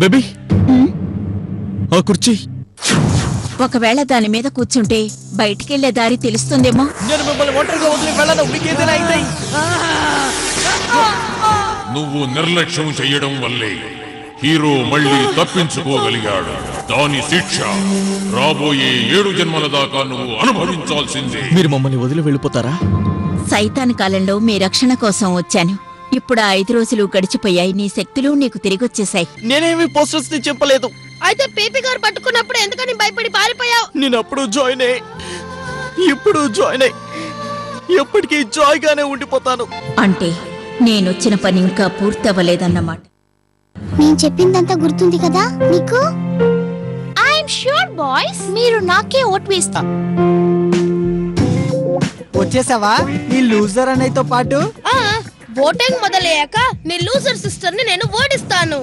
Baby ఆ కుర్చీ ఒకవేళ దాని మీద కూర్చుంటే బయటికెళ్లే దారి తెలుస్తుందేమో. నేను మిమ్మల్ని ఒంటరిగా వదిలి వెళ్ళను. మీకేదైనా అయితే నువ్వు నిర్లక్ష్యం చెయ్యడం వల్లే హీరో మళ్ళీ తప్పించుకోగలిగాడు. దాని శిక్ష రాబోయే 7 జన్మల దాకా నువ్వు అనుభవించాల్సిందే. మీరు మమ్మల్ని వదిలి వెళ్ళిపోతారా? సైతాన్ కాలంలో మీ రక్షణ కోసం వచ్చాను. ఇప్పుడు ఆ 5 రోజులు గడిచిపోయాయి. నీ శక్తులు నీకు తిరిగొచ్చేశాయి. నేనేమి పోస్టర్స్ ని చెప్పలేదు. అయితే పీపీ గారు పట్టుకున్నప్పుడు ఎందుకని భయపడి పారిపోయావు? నేను అప్పుడు జాయిన్ అయ్యి ఇప్పుడు జాయిన్ అయ్యి ఎప్పటికీ జాయ్ గానే ఉండిపోతాను. అంటే నేనొచ్చిన పని ఇంకా పూర్తవ్వలేదన్నమాట. నేను చెప్పిందంతా గుర్తుంది కదా నీకు? ఐఎమ్ ష్యూర్ బాయ్స్, మీరు నాకే ఓట్ వేస్తా. వచ్చేసావా నీ లూజర్ అనేతో పాటు? ఓటింగ్ మొదలయ్యాక నీ లూజర్ సిస్టర్ ని నేను ఓడిస్తాను.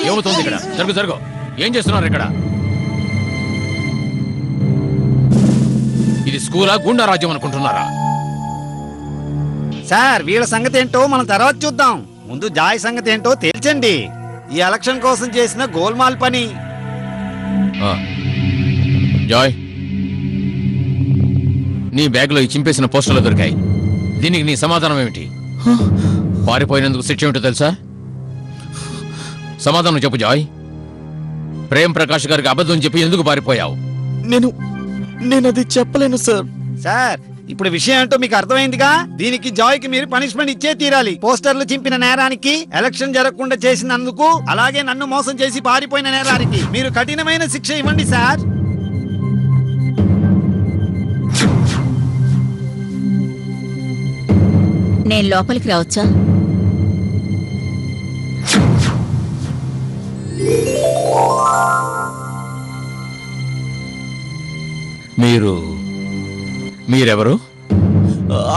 ఏమవుతుంది ఇక్కడ? జరుగు. ఏం చేస్తున్నారు ఇక్కడ? ఇది స్కూలా, గుండా రాజ్యం అనుకుంటున్నారా? సార్ వీళ్ళ సంగతి ఏంటో మనం తర్వాత చూద్దాం. ముందు జాయ్ సంగతి ఏంటో తేల్చండి. ఈ ఎలక్షన్ కోసం చేసిన గోల్మాల్ పని. జాయ్, నీ బ్యాగ్లో ఈ చింపేసిన పోస్టర్లు దొరికాయి. దీనికి నీ సమాధానం ఏమిటి? పారిపోయినందుకు శిక్ష ఏమిటో తెలుసా? సమాధానం చెప్పు జాయ్. ప్రేమ్ ప్రకాష్ గారికి అబద్ధం చెప్పి ఎందుకు పారిపోయావు? నేను అది చెప్పలేను సార్. సార్ ఇప్పుడు విషయం ఏంటో మీకు అర్థమైందిగా. దీనికి జాయ్ కి మీరు పనిష్మెంట్ ఇచ్చే తీరాలి. పోస్టర్లు చింపిన నేరానికి, ఎలక్షన్ జరగకుండా చేసినందుకు, అలాగే నన్ను మోసం చేసి పారిపోయిన నేరానికి మీరు కఠినమైన శిక్ష ఇవ్వండి సార్. నేను లోపలికి రావచ్చా? మీరెవరు?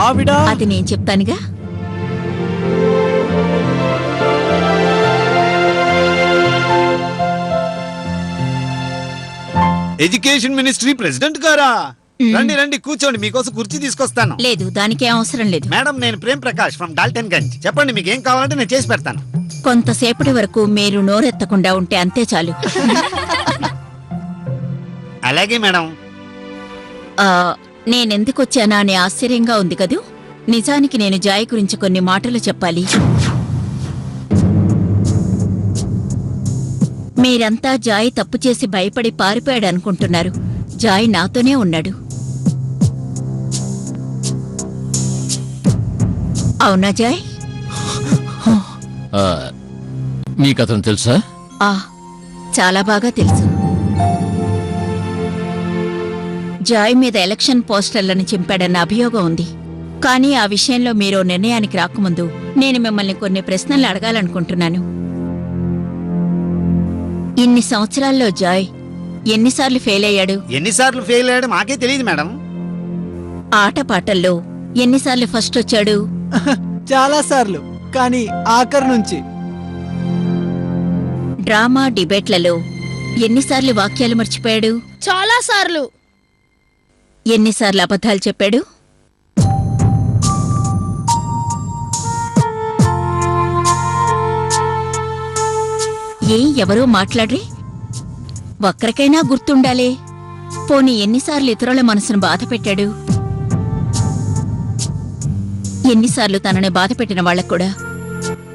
ఆవిడ అది నేను చెప్తానుగా. ఎడ్యుకేషన్ మినిస్ట్రీ ప్రెసిడెంట్ గారా? రండి కూర్చోండి, మీకోసం కుర్చీ తీసుకొస్తాను. లేదు, దానికేం అవసరం లేదు. మేడం, నేను ప్రేమ్ ప్రకాష్ ఫ్రమ్ డాల్టన్ గంజ్. చెప్పండి, మీకు ఏం కావాలంటే నేను చేసి పెడతాను. కొంతసేపటి వరకు మీరు నోరెత్తకుండా ఉంటే అంతే చాలు. అలాగే మేడం. నేనెందుకు వచ్చానా అని ఆశ్చర్యంగా ఉంది కదూ. నిజానికి నేను జాయ్ గురించి కొన్ని మాటలు చెప్పాలి. మీరంతా జాయ్ తప్పు చేసి భయపడి పారిపోయాడు అనుకుంటున్నారు. జాయ్ నాతోనే ఉన్నాడు. అవునా జాయ్? మీకతను తెలుసా? చాలా బాగా తెలుసు. జాయ్ మీద ఎలక్షన్ పోస్టర్లను చింపాడన్న అభియోగం ఉంది. కానీ ఆ విషయంలో మీరు నిర్ణయానికి రాకముందు నేను మిమ్మల్ని కొన్ని ప్రశ్నలు అడగాలనుకుంటున్నాను. ఇన్ని సంవత్సరాల్లో జాయ్ ఎన్నిసార్లు ఫెయిల్ అయ్యాడు? ఎన్నిసార్లు ఫెయిల్ అయ్యాడు మాకే తెలియదు మేడం. ఆటపాటల్లో ఎన్నిసార్లు ఫస్ట్ వచ్చాడు? చాలా సార్లు, కానీ ఆఖరి నుంచి. డ్రామా డిబేట్లలో ఎన్నిసార్లు వాక్యాలు మర్చిపోయాడు? చాలా సార్లు. ఎన్నిసార్లు అబద్ధాలు చెప్పాడు? ఎవరూ మాట్లాడ్రే? ఒక్కరికైనా గుర్తుండాలే. పోనీ ఎన్నిసార్లు ఇతరుల మనసును బాధ పెట్టాడు? ఎన్నిసార్లు తనని బాధ పెట్టిన వాళ్ళకు కూడా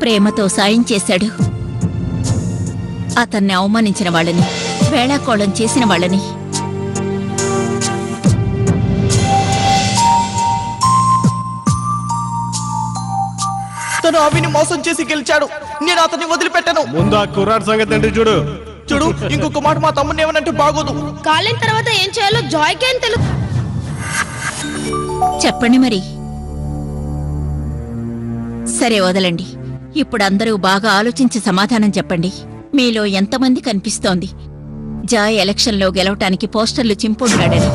ప్రేమతో సాయం చేశాడు? అతన్ని అవమానించిన వాళ్ళని, వేళాకోళం చేసిన వాళ్ళని. తను అవిని మోసం చేసి గెలిచాడు. నేను అతన్ని వదిలిపెట్టాను. ముందు ఆ కుర్రాడు సంగతి ఏంటి చూడు. ఇంకొక మాట మా తమ్ముని ఏమనంటే బాగోదు. కాలేజ్ తర్వాత ఏం చేయాలో జాయ్కే తెలుసు. చెప్పండి మరి. సరే వదలండి. ఇప్పుడు అందరూ బాగా ఆలోచించి సమాధానం చెప్పండి. మీలో ఎంతమంది కనిపిస్తోంది జాయ్ ఎలక్షన్లో గెలవటానికి పోస్టర్లు చింపుంటాడని?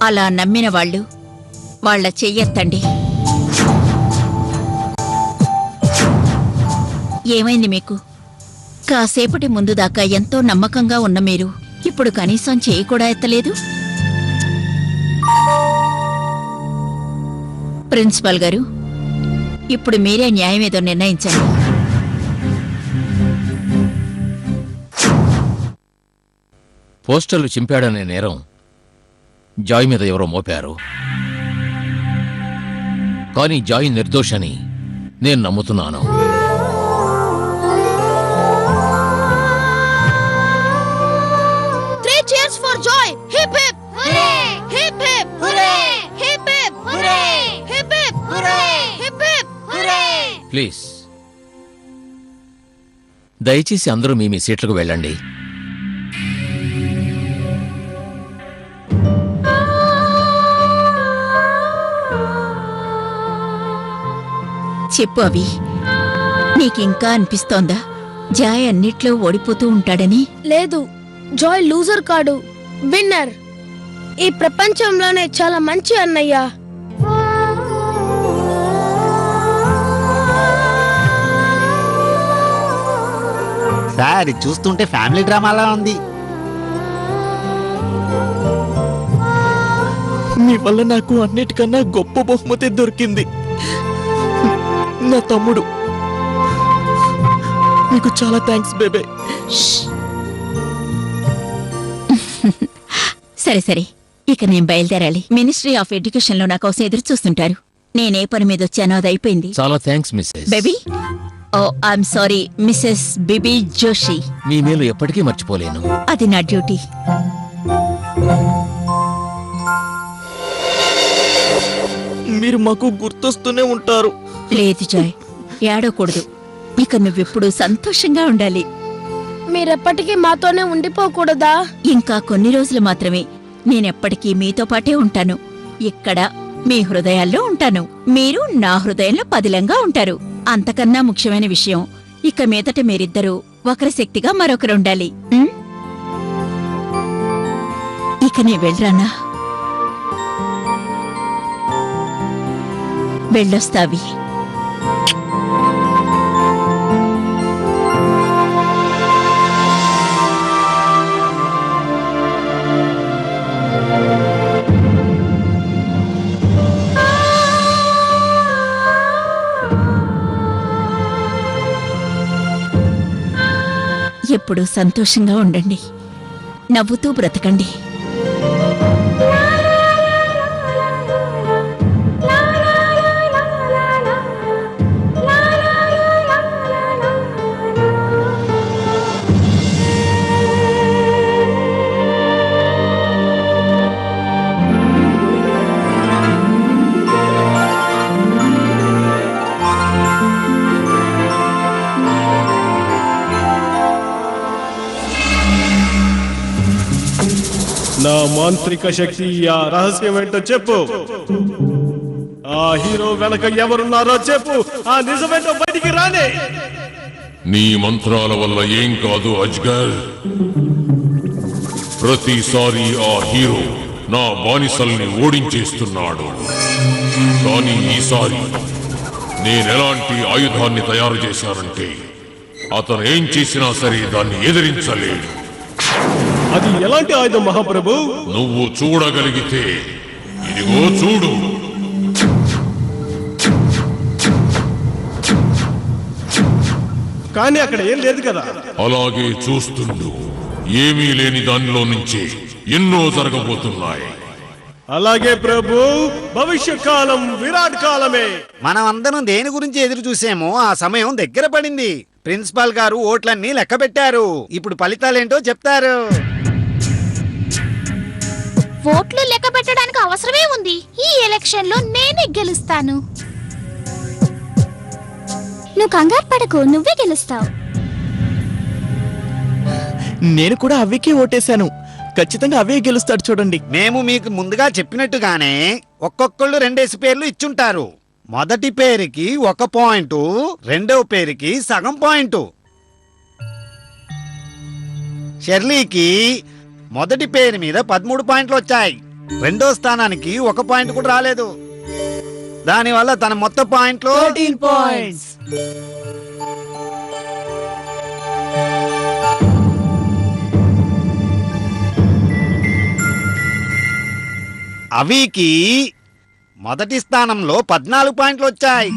అలా నమ్మిన వాళ్ళు వాళ్ళ చెయ్యెత్తండి. ఏమైంది మీకు? కాసేపటి ముందు దాకా ఎంతో నమ్మకంగా ఉన్న మీరు ఇప్పుడు కనీసం చేయి కూడా ఎత్తలేదు. ప్రిన్సిపాల్ గారు, ఇప్పుడు మీరే న్యాయం ఏదో నిర్ణయించండి. పోస్టర్లు చింపాడనే నేరం జాయ్ మీద ఎవరో మోపారు. కానీ జాయ్ నిర్దోషని నేను నమ్ముతున్నాను. For joy! Hip hip! Hooray! Hip hip! Hooray! Hip hip! Hooray! Hip hip! Hooray! Hip hip! Hooray! Please దయచేసి అందరూ మీ మీ సీట్లకు వెళ్ళండి. చెప్పు అవి, నీకింకా అనిపిస్తోందా జాయ్ అన్నిట్లో ఓడిపోతూ ఉంటాడని? లేదు, జాయ్ లూజర్ కాడు, విన్నర్. ఈ ప్రపంచంలోనే చాలా మంచి అన్నయ్య. సార్ చూస్తుంటే ఫ్యామిలీ డ్రామాలా ఉంది. మీ వల్ల నాకు అన్నిటికన్నా గొప్ప బహుమతి దొరికింది. నా తమ్ముడు. నీకు చాలా థ్యాంక్స్ బేబే. సరే సరే, ఇక నేను బయలుదేరాలి. మినిస్ట్రీ ఆఫ్ ఎడ్యుకేషన్ లో నా కోసం ఎదురు చూస్తుంటారు. నేనే పని మీద వచ్చానో అది అయిపోయింది. చాలా thanks Mrs baby. Oh I'm sorry, Mrs Bibi Joshi. మీ మేలు ఎప్పటికీ మర్చిపోలేను. అది నా డ్యూటీ. మీరు మాకు గుర్తొస్తూనే ఉంటారు. లేదు జాయ్, ఏడవకూడదు. ఇక నువ్వెప్పుడు సంతోషంగా ఉండాలి. మీరెప్పటికీ మాతోనే ఉండిపోకూడదా? ఇంకా కొన్ని రోజులు మాత్రమే. నేనెప్పటికీ మీతో పాటే ఉంటాను. ఇక్కడ మీ హృదయాల్లో ఉంటాను. మీరు నా హృదయంలో పదిలంగా ఉంటారు. అంతకన్నా ముఖ్యమైన విషయం, ఇక మీదట మీరిద్దరూ ఒకరి శక్తిగా మరొకరుండాలి. ఇక నీ వెళ్ళరానా? వెళ్ళొస్తావి. ఎప్పుడూ సంతోషంగా ఉండండి, నవ్వుతూ బ్రతకండి. నా మాంత్రిక శక్తి ఆ రహస్యం ఏంటో చెప్పు. ఆ హీరో వెనక ఎవరున్నారో చెప్పు. ఆ నిజమేంటో బయటికి రానే. నీ మంత్రాల వల్ల ఏం కాదు అజ్గర్. ప్రతిసారి ఆ హీరో నా బానిసల్ని ఓడించేస్తున్నాడు. కానీ ఈసారి నేనెలాంటి ఆయుధాన్ని తయారు చేశానంటే అతను ఏం చేసినా సరే దాన్ని ఎదిరించలేడు. అది ఎలాంటి ఆయుధం మహాప్రభు? నువ్వు చూడగలిగితే ఇదిగో చూడు. కానీ అక్కడ ఏం లేదు కదా. అలాగే చూస్తుండు. ఏమీ లేని దానిలో నుంచి ఎన్నో జరగబోతున్నాయి. అలాగే ప్రభు, భవిష్య కాలం విరాట్ కాలమే. మనం అందరం దేని గురించి ఎదురు చూసామో ఆ సమయం దగ్గర పడింది. ప్రిన్సిపాల్ గారు ఓట్లన్నీ లెక్క పెట్టారు. ఇప్పుడు ఫలితాలేంటో చెప్తారు. ఓట్లు లెక్క పెట్టడానికి అవసరమే ఉంది. ఈ ఎలక్షన్ లో నేనే గెలుస్తాను. నువ్వు కంగారు పడకు, నువ్వే గెలుస్తావు. నేను కూడా అవికే ఓటేశాను. ఖచ్చితంగా అవే గెలుస్తాడు చూడండి. మేము మీకు ముందుగా చెప్పినట్టుగానే ఒక్కొక్కళ్ళు 2 పేర్లు ఇచ్చుంటారు. మొదటి పేరుకి 1 పాయింట్, రెండవ పేరుకి సగం పాయింట్. షెర్లీకి మొదటి పేరు మీద 13 పాయింట్లు వచ్చాయి. రెండో స్థానానికి 1 పాయింట్ కూడా రాలేదు. దానివల్ల తన మొత్తం పాయింట్లు 13 points. అవికి మొదటి స్థానంలో 14 పాయింట్లు వచ్చాయి.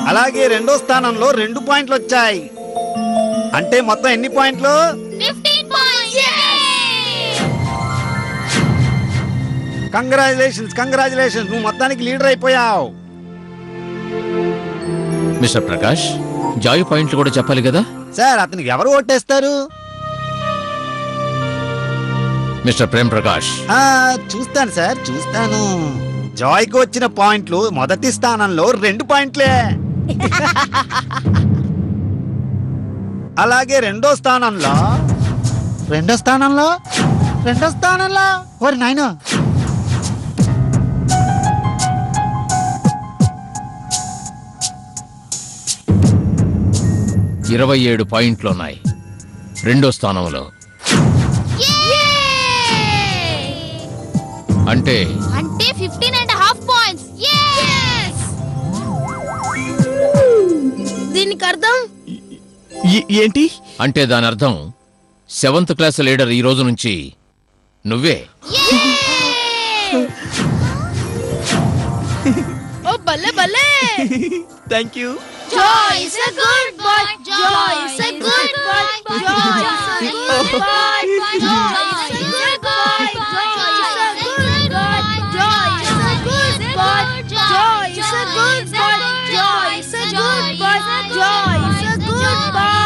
అలాగే రెండో స్థానంలో 2 పాయింట్లు వచ్చాయి. అంటే మొత్తం ఎన్ని పాయింట్లు? 15 points. కంగ్రాచులేషన్స్ నువ్వు మొత్తానికి లీడర్ అయిపోయావు. మిస్టర్ ప్రకాష్, జాయ్ పాయింట్లు కూడా చెప్పాలి కదా. సార్ అతనికి ఎవరు ఓటేస్తారు? మిస్టర్ ప్రేమ్ ప్రకాష్, చూస్తాను సార్, చూస్తాను. జాయ్కి వచ్చిన పాయింట్లు మొదటి స్థానంలో 2 పాయింట్లే. అలాగే రెండో స్థానంలో ఓరి నాయనా, Yay! 27 పాయింట్లున్నాయి రెండో స్థానంలో. అంటే 15.5 points. Yes. దీనికి అర్థం ఏంటి? అంటే దాని అర్థం 7th క్లాస్ లీడర్ ఈ రోజు నుంచి నువ్వే. ఓ బల్లే బల్లే. Thank you. Joy is a good boy. Joy is a good boy. Joy is a good boy. Joy is a good boy. Joy is a good boy. Joy is a good boy. Joy is a good boy. Joy is a good boy. Joy is a good boy.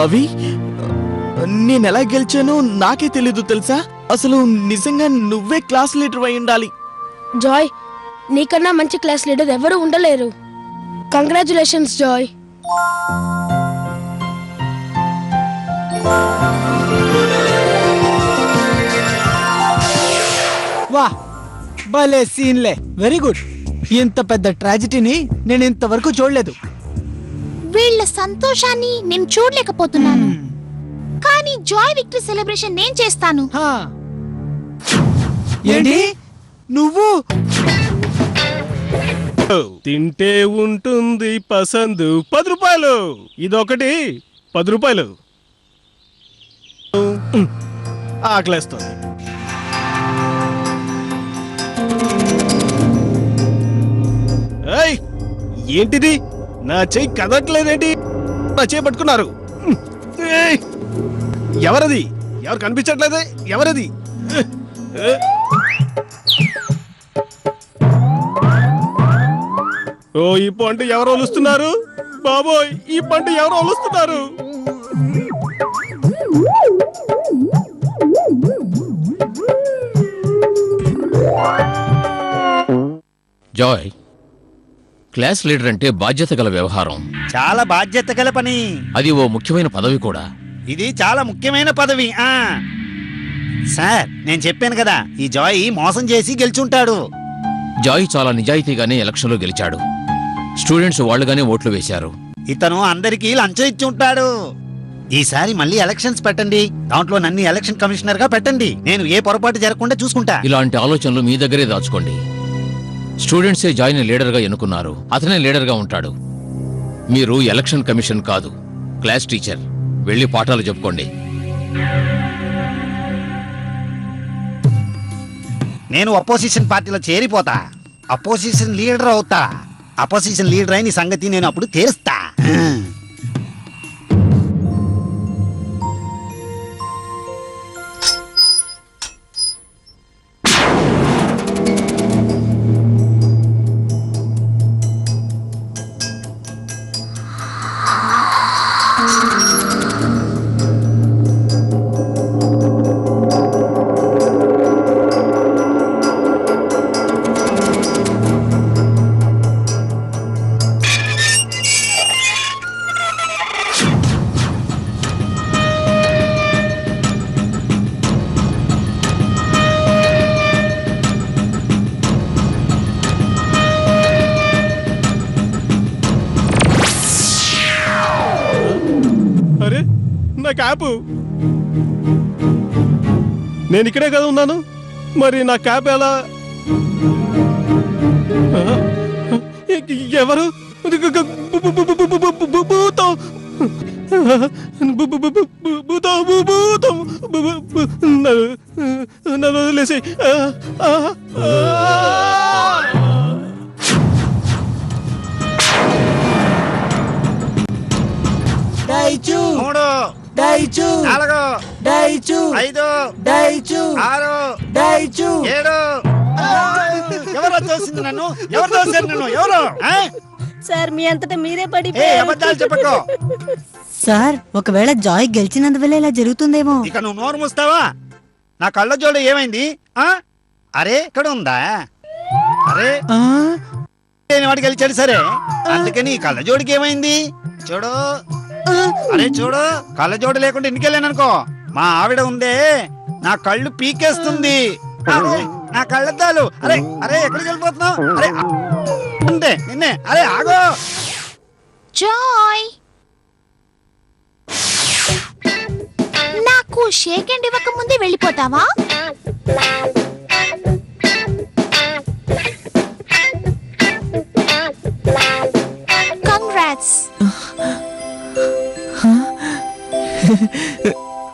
అవి నేనెలా గెలిచానో నాకే తెలీదు తెలుసా. అసలు నిజంగా నువ్వే class leader అయి ఉండాలి. జాయ్, నీకన్నా మంచి క్లాస్ లీడర్ ఎవరు ఉండలేరు. Congratulations Joy. వా, భలే సీన్లే, వెరీ గుడ్. ఇంత పెద్ద ట్రాజెడీని నేను ఇంతవరకు చూడలేదు. వీళ్ళ సంతోషాన్ని నేను చూడలేకపోతున్నాను, కానీ జాయ్ విక్టరీ సెలబ్రేషన్ నేను చేస్తాను. ఏంటి నువ్వు? తింటే ఉంటుంది పసందు. 10 రూపాయలు. ఇదొకటి 10 రూపాయలు. ఆకలేస్తుంది. ఏయ్, ఏంటిది? నా చెయ్యి కదట్లేదేంటి? నా చెయ్యి పట్టుకున్నారు. ఏయ్, ఎవరది? ఎవరు కనిపించట్లేదే? ఎవరది? ఓ, ఈ పంట ఎవరు ఒలుస్తున్నారు? బాబోయ్, ఈ పంట ఎవరు ఒలుస్తున్నారు? జాయ్, క్లాస్ లీడర్ అంటే బాధ్యత గల వ్యవహారం. చాలా బాధ్యత గల పని. అది ఓ ముఖ్యమైన పదవి కూడా. ఇది చాలా ముఖ్యమైన పదవి. సార్, నేను చెప్పాను కదా, ఈ జాయ్ మోసం చేసి గెలుచుంటాడు. జాయ్ చాలా నిజాయితీగానే ఎలక్షన్లో గెలిచాడు. స్టూడెంట్స్ వాళ్ళుగానే ఓట్లు వేశారు. ఇతను అందరికీ లంచం ఇచ్చి ఉంటాడు. ఈసారి మళ్ళీ ఎలక్షన్స్ పెట్టండి. దాంట్లో నన్ను ఎలక్షన్ కమిషనర్ గా పెట్టండి. నేను ఏ పొరపాటు జరగకుండా చూసుకుంటా. ఇలాంటి ఆలోచనలు మీ దగ్గరే దాచుకోండి. స్టూడెంట్సే జాయ్ని లీడర్గా ఎన్నుకున్నారు. అతనే లీడర్గా ఉంటాడు. మీరు ఎలక్షన్ కమిషన్ కాదు, క్లాస్ టీచర్. వెళ్ళి పాఠాలు చెప్పుకోండి. నేను అపోజిషన్ పార్టీలో చేరిపోతా. అపోజిషన్ లీడర్ అవుతా. అపోజిషన్ లీడర్ అయిన సంగతి నేను అప్పుడు తీరుస్తా. అరే, నా క్యాపు. నేను ఇక్కడే కదా ఉన్నాను. మరి నా క్యాప్ ఎలా? ఎవరు? భూతం! భూతం! నన్ను వదిలేసి డైచు 3 డైచు 4 డైచు 5 డైచు 6 డైచు 7 ఎవరో తోసింది నన్ను? ఎవరు తోసారు నన్ను? ఎవరు? ఆ? సార్ మీ అంతటా మీరే ఏ అబద్ధాలు చెప్పకో. సార్ ఒకవేళ జాయ్ గెలిచినందువల్ల ఇలా జరుగుతుందేమో. ఇక నువ్వు నోరు మూస్తావా? నా కళ్ళ జోడు ఏమైంది? ఆ అరే ఇక్కడ ఉందా? అరే నేను వాడికి గెలిచాడు సరే, అందుకని ఈ కళ్ళ జోడికి ఏమైంది? చూడు, అరే చూడు, కళ్ళ జోడు లేకుండా ఇంటికెళ్ళాననుకో మా ఆవిడ ఉందే నా కళ్ళు పీకేస్తుంది. అరే, నా కళ్ళద్దాలు. అరే అరే ఎక్కడికి వెళ్ళిపోతున్నావు? అరే అంతే నిన్నే. అరే ఆగో. జాయ్, నాకు షేక్ హ్యాండ్ ఇవ్వక ముందే వెళ్ళిపోతావా? కంగ్రాట్స్.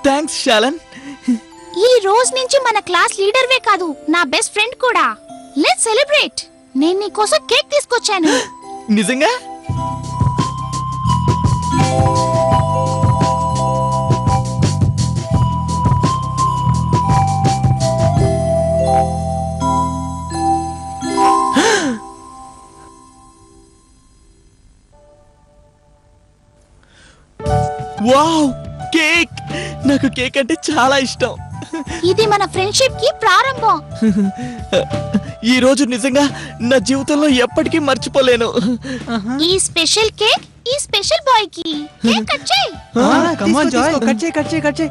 థ్యాంక్స్ శాలన్. ఈ రోజు నుంచి మన క్లాస్ లీడర్వే కాదు, నా బెస్ట్ ఫ్రెండ్ కూడా. Let's celebrate. నేను నీకోసం కేక్ తీసుకొచ్చాను. నిజంగా? Wow, cake! నాకు కేక్ అంటే చాలా ఇష్టం. ఇది మన ఫ్రెండ్షిప్ కి ప్రారంభం. ఈ రోజు నిజంగా నా జీవితంలో ఎప్పటికీ మర్చిపోలేను. ఈ స్పెషల్ కేక్ ఈ స్పెషల్ బాయ్ కి. కేక్ కట్ చేయి. కమ్ ఆన్ జాయ్, కట్ చేయి కట్ చేయి కట్ చేయి,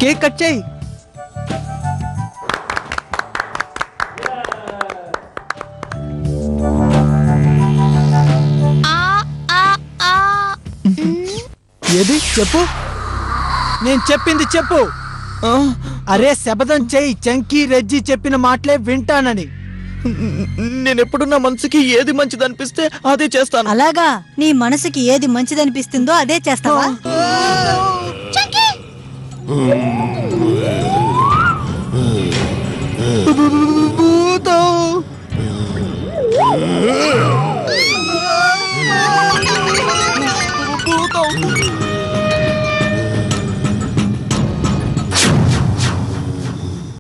కేక్ కట్ చేయి. ఏది చెప్పు, నేను చెప్పింది చెప్పు. అరే శపథం చెయ్యి, చంకీ రెజ్జి చెప్పిన మాటలే వింటానని. నేనెప్పుడు నా మనసుకి ఏది మంచిది అనిపిస్తే అదే చేస్తాను. అలాగా, నీ మనసుకి ఏది మంచిదనిపిస్తుందో అదే చేస్తావా? చంకీ, భూతం!